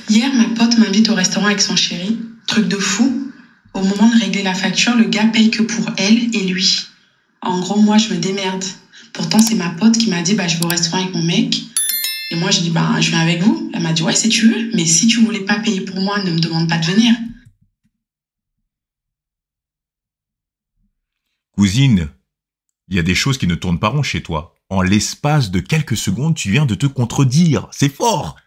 Hier, ma pote m'invite au restaurant avec son chéri. Truc de fou. Au moment de régler la facture, le gars paye que pour elle et lui. En gros, moi, je me démerde. Pourtant, c'est ma pote qui m'a dit, je vais au restaurant avec mon mec. Et moi, je dis, je viens avec vous. Elle m'a dit, ouais, si tu veux. Mais si tu voulais pas payer pour moi, ne me demande pas de venir. Cousine, il y a des choses qui ne tournent pas rond chez toi. En l'espace de quelques secondes, tu viens de te contredire. C'est fort.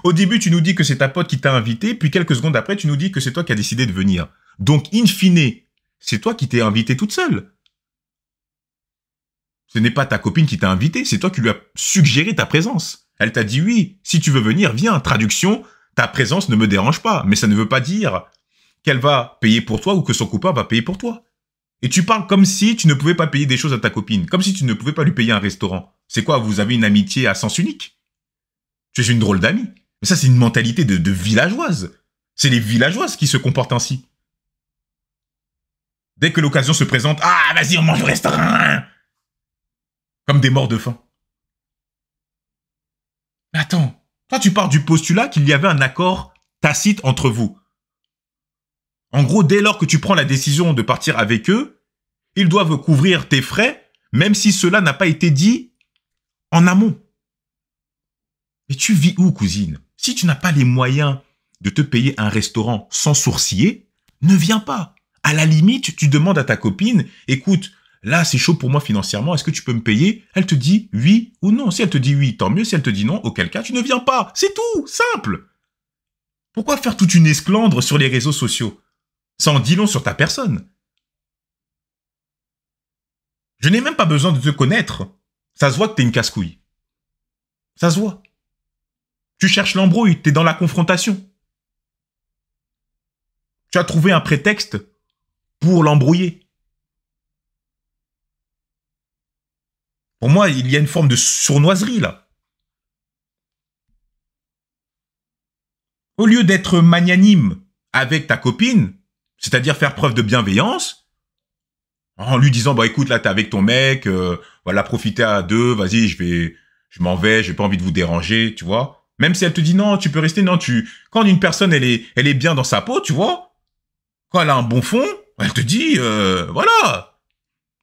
Au début, tu nous dis que c'est ta pote qui t'a invité, puis quelques secondes après, tu nous dis que c'est toi qui as décidé de venir. Donc, in fine, c'est toi qui t'es invité toute seule. Ce n'est pas ta copine qui t'a invité, c'est toi qui lui as suggéré ta présence. Elle t'a dit oui, si tu veux venir, viens. Traduction, ta présence ne me dérange pas, mais ça ne veut pas dire qu'elle va payer pour toi ou que son copain va payer pour toi. Et tu parles comme si tu ne pouvais pas payer des choses à ta copine, comme si tu ne pouvais pas lui payer un restaurant. C'est quoi, vous avez une amitié à sens unique? Tu es une drôle d'amie. Mais ça, c'est une mentalité de villageoise. C'est les villageoises qui se comportent ainsi. Dès que l'occasion se présente, ah, vas-y, on mange au restaurant. Comme des morts de faim. Mais attends, toi, tu pars du postulat qu'il y avait un accord tacite entre vous. En gros, dès lors que tu prends la décision de partir avec eux, ils doivent couvrir tes frais, même si cela n'a pas été dit en amont. Mais tu vis où, cousine? Si tu n'as pas les moyens de te payer un restaurant sans sourciller, ne viens pas. À la limite, tu demandes à ta copine, écoute, là, c'est chaud pour moi financièrement, est-ce que tu peux me payer? Elle te dit oui ou non. Si elle te dit oui, tant mieux. Si elle te dit non, auquel cas, tu ne viens pas. C'est tout, simple. Pourquoi faire toute une esclandre sur les réseaux sociaux? Ça en dit long sur ta personne. Je n'ai même pas besoin de te connaître. Ça se voit que t'es une casse-couille. Ça se voit. Tu cherches l'embrouille, t'es dans la confrontation. Tu as trouvé un prétexte pour l'embrouiller. Pour moi, il y a une forme de sournoiserie, là. Au lieu d'être magnanime avec ta copine, c'est-à-dire faire preuve de bienveillance, en lui disant, écoute, là, t'es avec ton mec, voilà, profitez à deux, vas-y, je m'en vais, j'ai pas envie de vous déranger, tu vois. Même si elle te dit, non, tu peux rester, non, quand une personne, elle est bien dans sa peau, tu vois, quand elle a un bon fond, elle te dit, voilà,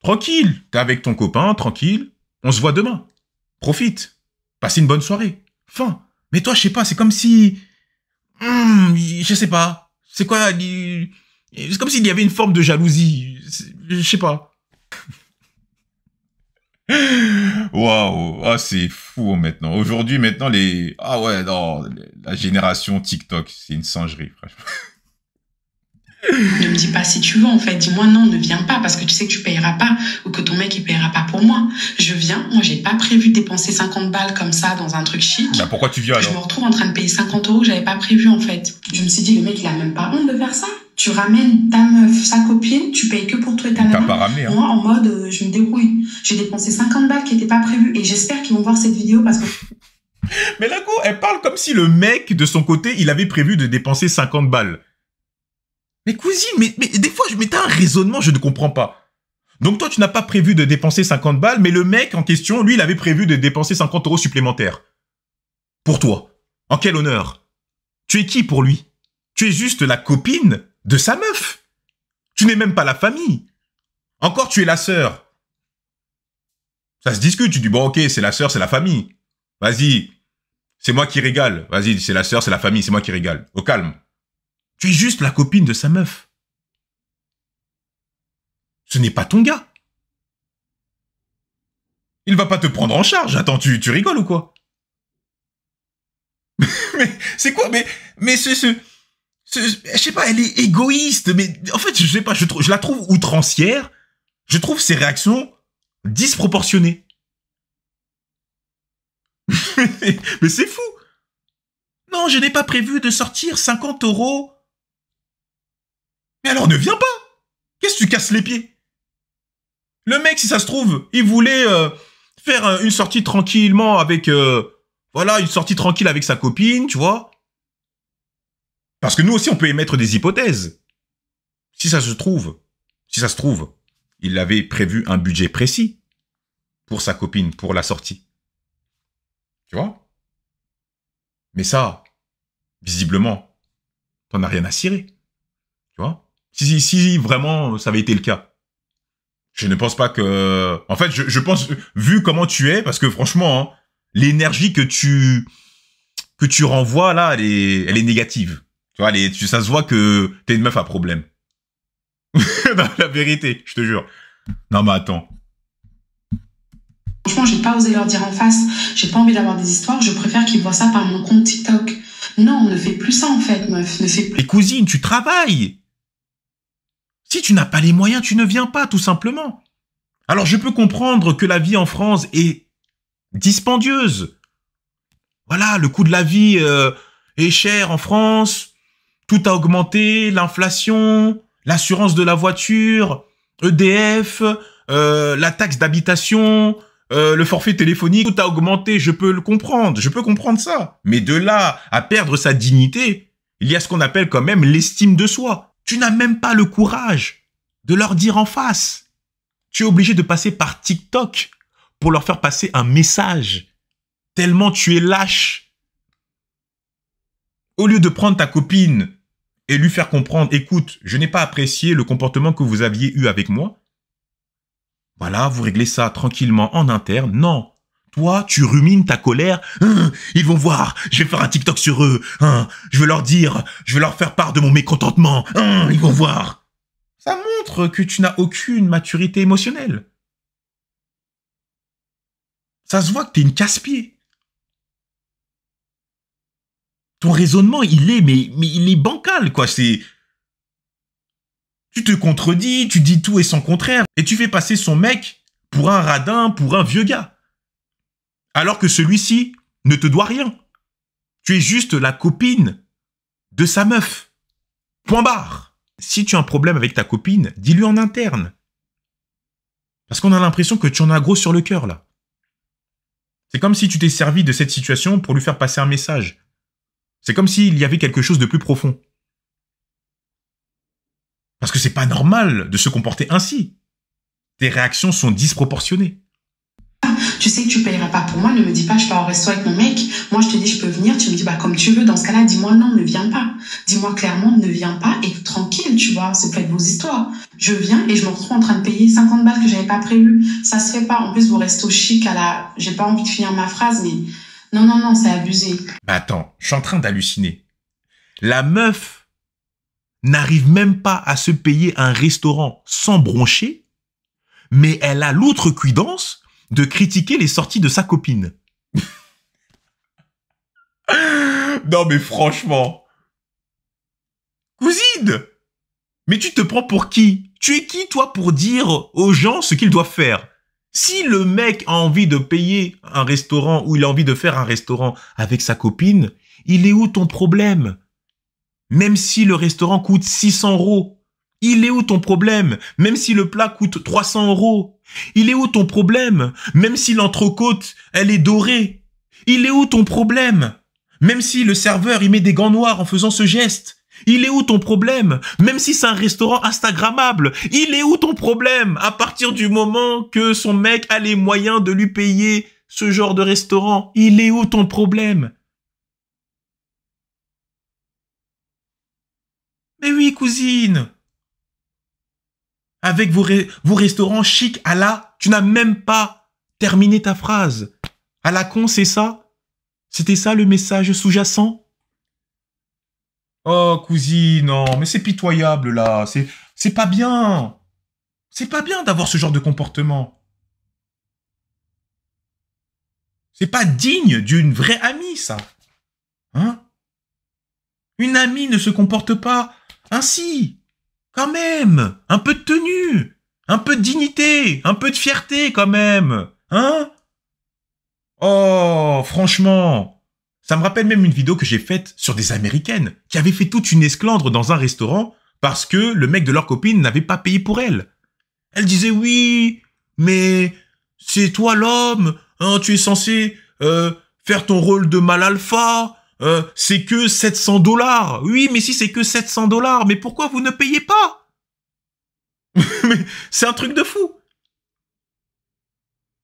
tranquille, t'es avec ton copain, tranquille, on se voit demain, profite, passez une bonne soirée, fin. Mais toi, je sais pas, c'est comme si, je sais pas, c'est quoi, c'est comme s'il y avait une forme de jalousie. Je sais pas. Waouh, ah c'est fou maintenant. Aujourd'hui, maintenant ah ouais, non, la génération TikTok, c'est une singerie, franchement. Ne me dis pas si tu veux, en fait. Dis-moi non, ne viens pas parce que tu sais que tu payeras pas ou que ton mec il payera pas pour moi. Je viens, moi j'ai pas prévu de dépenser 50 balles comme ça dans un truc chic. Pourquoi tu viens alors? Je me retrouve en train de payer 50 € que j'avais pas prévu en fait. Je me suis dit, le mec il a même pas honte de faire ça. Tu ramènes ta meuf, sa copine, tu payes que pour toi et ta nana. T'as pas ramené, hein. Moi en mode je me débrouille. J'ai dépensé 50 balles qui étaient pas prévues et j'espère qu'ils vont voir cette vidéo parce que... Mais là, elle parle comme si le mec, de son côté, il avait prévu de dépenser 50 balles. Mais cousine, mais des fois, t'as un raisonnement, je ne comprends pas. Donc toi, tu n'as pas prévu de dépenser 50 balles, mais le mec en question, lui, il avait prévu de dépenser 50 € supplémentaires. Pour toi. En quel honneur? Tu es qui pour lui? Tu es juste la copine de sa meuf. Tu n'es même pas la famille. Encore, tu es la sœur. Ça se discute, tu dis, bon, ok, c'est la sœur, c'est la famille. Vas-y, c'est moi qui régale. Vas-y, c'est la sœur, c'est la famille, c'est moi qui régale. Au calme. Tu es juste la copine de sa meuf. Ce n'est pas ton gars. Il va pas te prendre en charge. Attends, tu rigoles ou quoi? Mais c'est quoi? Mais je sais pas, elle est égoïste. Mais en fait, je sais pas, je la trouve outrancière. Je trouve ses réactions disproportionnées. Mais c'est fou. Non, je n'ai pas prévu de sortir 50 €. Mais alors ne viens pas. Qu'est-ce que tu casses les pieds? Le mec, si ça se trouve, il voulait faire une sortie tranquillement avec... voilà, une sortie tranquille avec sa copine, tu vois. Parce que nous aussi, on peut émettre des hypothèses. Si ça se trouve, il avait prévu un budget précis pour sa copine, pour la sortie. Tu vois? Mais ça, Visiblement, t'en as rien à cirer. Tu vois? Si vraiment ça avait été le cas. Je ne pense pas que... En fait, je pense, vu comment tu es, parce que franchement, hein, l'énergie que tu renvoies là, elle est négative. Tu vois, ça se voit que t'es une meuf à problème. Non, la vérité, je te jure. Non, mais attends. Franchement, j'ai pas osé leur dire en face. J'ai pas envie d'avoir des histoires. Je préfère qu'ils voient ça par mon compte TikTok. Non, ne fais plus ça en fait, meuf. Ne fais plus. Et cousine, tu travailles. Si tu n'as pas les moyens, tu ne viens pas, tout simplement. Alors, je peux comprendre que la vie en France est dispendieuse. Voilà, le coût de la vie est cher en France. Tout a augmenté, l'inflation, l'assurance de la voiture, EDF, la taxe d'habitation, le forfait téléphonique, tout a augmenté, je peux le comprendre, je peux comprendre ça. Mais de là à perdre sa dignité, il y a ce qu'on appelle quand même l'estime de soi. Tu n'as même pas le courage de leur dire en face. Tu es obligé de passer par TikTok pour leur faire passer un message. Tellement tu es lâche. Au lieu de prendre ta copine et lui faire comprendre, écoute, je n'ai pas apprécié le comportement que vous aviez eu avec moi. Voilà, vous réglez ça tranquillement en interne. Non. Toi, tu rumines ta colère. Ils vont voir, je vais faire un TikTok sur eux. Je vais leur dire, je vais leur faire part de mon mécontentement. Ils vont voir. Ça montre que tu n'as aucune maturité émotionnelle. Ça se voit que t'es une casse-pied. Ton raisonnement, il est, mais il est bancal, quoi. Tu te contredis, tu dis tout et son contraire, et tu fais passer son mec pour un radin, pour un vieux gars. Alors que celui-ci ne te doit rien. Tu es juste la copine de sa meuf. Point barre. Si tu as un problème avec ta copine, dis-lui en interne. Parce qu'on a l'impression que tu en as gros sur le cœur, là. C'est comme si tu t'es servi de cette situation pour lui faire passer un message. C'est comme s'il y avait quelque chose de plus profond. Parce que c'est pas normal de se comporter ainsi. Tes réactions sont disproportionnées. Tu sais que tu payeras pas pour moi, ne me dis pas je pars au resto avec mon mec. Moi je te dis je peux venir, tu me dis bah comme tu veux. Dans ce cas-là, dis-moi non, ne viens pas. Dis-moi clairement ne viens pas et tranquille, tu vois, c'est faites vos histoires. Je viens et je me retrouve en train de payer 50 balles que j'avais pas prévu. Ça se fait pas. En plus, vous restez au chic à la... J'ai pas envie de finir ma phrase, mais non, c'est abusé. Bah attends, je suis en train d'halluciner. La meuf n'arrive même pas à se payer un restaurant sans broncher, mais elle a l'outrecuidance de critiquer les sorties de sa copine. Non mais franchement. Cousine, mais tu te prends pour qui? Tu es qui toi pour dire aux gens ce qu'ils doivent faire? Si le mec a envie de payer un restaurant ou il a envie de faire un restaurant avec sa copine, il est où ton problème? Même si le restaurant coûte 600 €, il est où ton problème? Même si le plat coûte 300 €, il est où ton problème? Même si l'entrecôte, elle est dorée, il est où ton problème? Même si le serveur, il met des gants noirs en faisant ce geste, il est où ton problème? Même si c'est un restaurant instagrammable, il est où ton problème? À partir du moment que son mec a les moyens de lui payer ce genre de restaurant, il est où ton problème? Mais oui, cousine. Avec vos restaurants chics à la... Tu n'as même pas terminé ta phrase. À la con, c'est ça? C'était ça le message sous-jacent? Oh, cousine, non, mais c'est pitoyable, là. C'est pas bien. C'est pas bien d'avoir ce genre de comportement. C'est pas digne d'une vraie amie, ça. Hein? Une amie ne se comporte pas ainsi. Quand même, un peu de tenue, un peu de dignité, un peu de fierté quand même, hein? Oh, franchement, ça me rappelle même une vidéo que j'ai faite sur des Américaines qui avaient fait toute une esclandre dans un restaurant parce que le mec de leur copine n'avait pas payé pour elle. Elle disait oui, mais c'est toi l'homme, hein, tu es censé faire ton rôle de mâle alpha. C'est que 700 $. Oui, mais si c'est que 700 $, mais pourquoi vous ne payez pas? Mais c'est un truc de fou.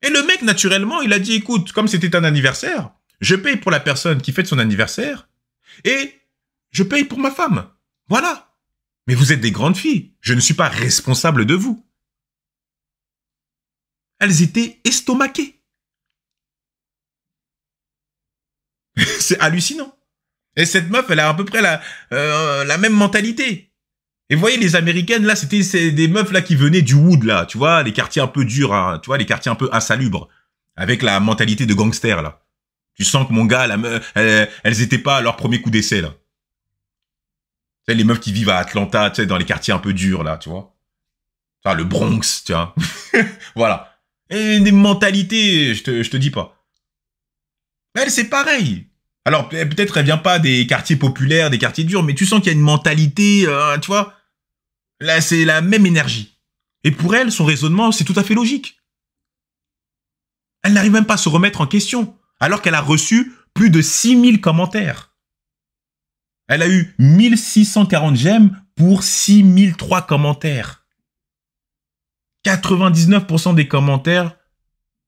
Et le mec, naturellement, il a dit, écoute, comme c'était un anniversaire, je paye pour la personne qui fête son anniversaire, et Je paye pour ma femme. Voilà. Mais vous êtes des grandes filles. Je ne suis pas responsable de vous. Elles étaient estomaquées. C'est hallucinant. Et cette meuf, elle a à peu près la même mentalité. Et vous voyez, les Américaines, là, c'est des meufs là qui venaient du Wood, là, tu vois, les quartiers un peu durs, hein, tu vois, les quartiers un peu insalubres, avec la mentalité de gangster, là. Tu sens que mon gars, elles étaient pas à leur premier coup d'essai, là. Tu sais, les meufs qui vivent à Atlanta, tu sais, dans les quartiers un peu durs, là, tu vois. Enfin, le Bronx, tu vois. Voilà. Et des mentalités, je te dis pas. Elle, c'est pareil. Alors, peut-être elle vient pas des quartiers populaires, des quartiers durs, mais tu sens qu'il y a une mentalité, tu vois. Là, c'est la même énergie. Et pour elle, son raisonnement, c'est tout à fait logique. Elle n'arrive même pas à se remettre en question, alors qu'elle a reçu plus de 6000 commentaires. Elle a eu 1640 j'aime pour 6003 commentaires. 99% des commentaires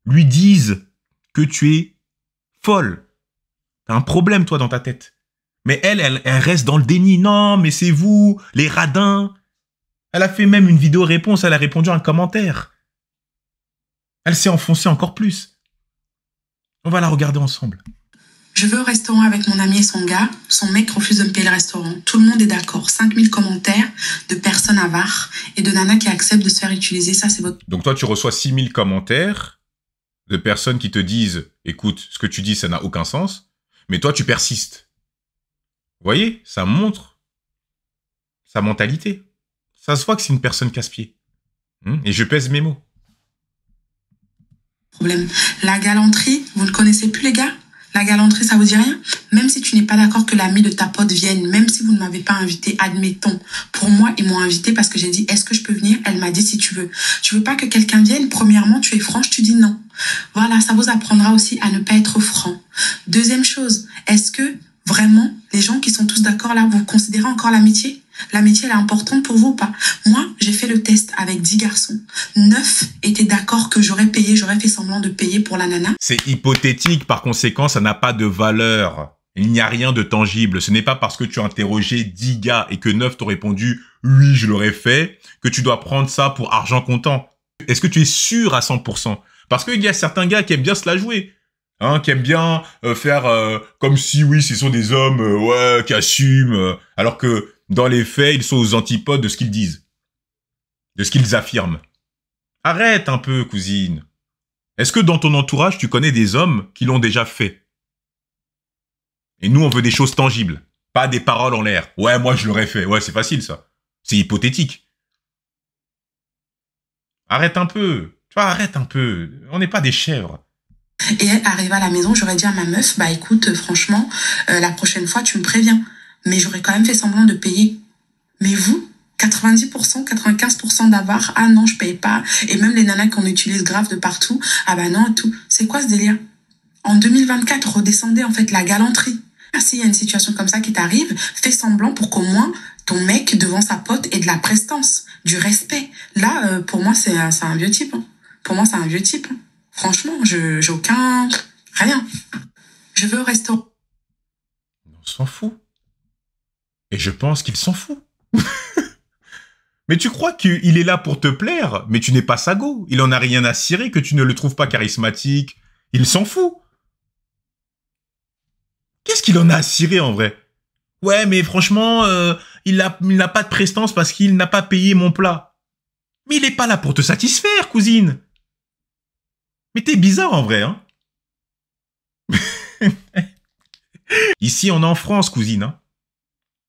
lui disent que tu es folle. T'as un problème, toi, dans ta tête. Mais elle reste dans le déni. Non, mais c'est vous, les radins. Elle a fait même une vidéo réponse, elle a répondu à un commentaire. Elle s'est enfoncée encore plus. On va la regarder ensemble. Je vais au restaurant avec mon ami et son gars. Son mec refuse de me payer le restaurant. Tout le monde est d'accord. 5000 commentaires de personnes avares et de nanas qui acceptent de se faire utiliser. Ça, c'est votre... Donc toi, tu reçois 6000 commentaires de personnes qui te disent « Écoute, ce que tu dis, ça n'a aucun sens. » Mais toi, tu persistes. Vous voyez, ça montre sa mentalité. Ça se voit que c'est une personne casse-pied. Et je pèse mes mots. Problème. La galanterie, vous ne connaissez plus les gars? La galanterie, ça vous dit rien? Même si tu n'es pas d'accord que l'ami de ta pote vienne, même si vous ne m'avez pas invité, admettons. Pour moi, ils m'ont invité parce que j'ai dit, est-ce que je peux venir? Elle m'a dit, si tu veux. Tu veux pas que quelqu'un vienne? Premièrement, tu es franche, tu dis non. Voilà, ça vous apprendra aussi à ne pas être franc. Deuxième chose, est-ce que vraiment, les gens qui sont tous d'accord là, vous considérez encore l'amitié? L'amitié, elle est importante pour vous ou pas? Moi, j'ai fait le test avec 10 garçons. 9 étaient d'accord que j'aurais fait semblant de payer pour la nana. C'est hypothétique, par conséquent, ça n'a pas de valeur. Il n'y a rien de tangible. Ce n'est pas parce que tu as interrogé 10 gars et que 9 t'ont répondu « oui, je l'aurais fait » que tu dois prendre ça pour argent comptant. Est-ce que tu es sûr à 100%? Parce qu'il y a certains gars qui aiment bien se la jouer. Qui aiment bien faire comme si, oui, ce sont des hommes qui assument, alors que dans les faits, ils sont aux antipodes de ce qu'ils disent, de ce qu'ils affirment. Arrête un peu, cousine. Est-ce que dans ton entourage, tu connais des hommes qui l'ont déjà fait? Et nous, on veut des choses tangibles, pas des paroles en l'air. Ouais, moi, je l'aurais fait. Ouais, c'est facile, ça. C'est hypothétique. Arrête un peu. Tu vois, arrête un peu. On n'est pas des chèvres. Et elle arrive à la maison, j'aurais dit à ma meuf, bah écoute, franchement, la prochaine fois, tu me préviens. Mais j'aurais quand même fait semblant de payer. Mais vous, 90%, 95% d'avares, ah non, je paye pas. Et même les nanas qu'on utilise grave de partout, ah bah non, tout. C'est quoi ce délire? En 2024, redescendez en fait la galanterie. S'il y a une situation comme ça qui t'arrive, fais semblant pour qu'au moins ton mec devant sa pote ait de la prestance, du respect. Là, pour moi, c'est un vieux type. Hein. Pour moi, c'est un vieux type. Hein. Franchement, j'ai aucun... Rien. Je vais au restaurant. On s'en fout. Et je pense qu'il s'en fout. Mais tu crois qu'il est là pour te plaire, mais tu n'es pas sa go. Il en a rien à cirer que tu ne le trouves pas charismatique. Il s'en fout. Qu'est-ce qu'il en a à cirer en vrai? Ouais, mais franchement, il n'a pas de prestance parce qu'il n'a pas payé mon plat. Mais il est pas là pour te satisfaire, cousine. Mais t'es bizarre en vrai, hein. Ici, on est en France, cousine, hein.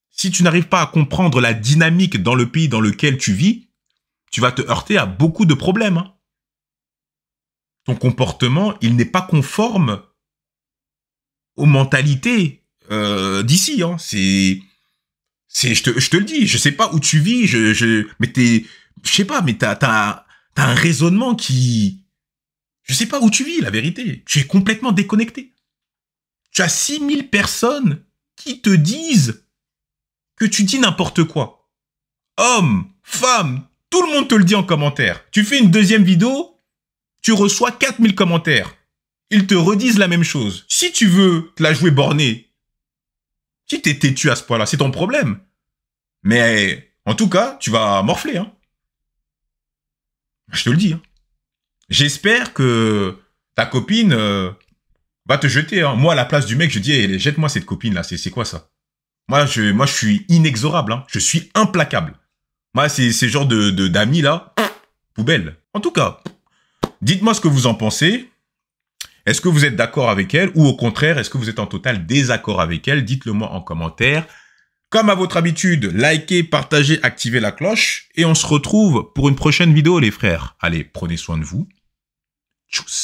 Si tu n'arrives pas à comprendre la dynamique dans le pays dans lequel tu vis, tu vas te heurter à beaucoup de problèmes. Hein. Ton comportement, il n'est pas conforme aux mentalités d'ici. Hein. Je te le dis, je sais pas où tu vis, mais je sais pas, mais t'as un raisonnement qui, je sais pas où tu vis, la vérité. Tu es complètement déconnecté. Tu as 6000 personnes qui te disent que tu dis n'importe quoi. Homme, femme, tout le monde te le dit en commentaire. Tu fais une deuxième vidéo, tu reçois 4000 commentaires. Ils te redisent la même chose. Si tu veux te la jouer bornée, Si t'es têtu à ce point-là, c'est ton problème. Mais en tout cas, tu vas morfler. Hein. Je te le dis. Hein. J'espère que ta copine va te jeter. Hein. Moi, à la place du mec, je dis, hey, jette-moi cette copine-là. C'est quoi ça? Moi, je suis inexorable. Hein. Je suis implacable. Moi, c'est ce genre d'amis là, poubelle. En tout cas, dites-moi ce que vous en pensez. Est-ce que vous êtes d'accord avec elle ou au contraire, est-ce que vous êtes en total désaccord avec elle? Dites-le moi en commentaire. Comme à votre habitude, likez, partagez, activez la cloche et on se retrouve pour une prochaine vidéo les frères. Allez, prenez soin de vous. Tchuss.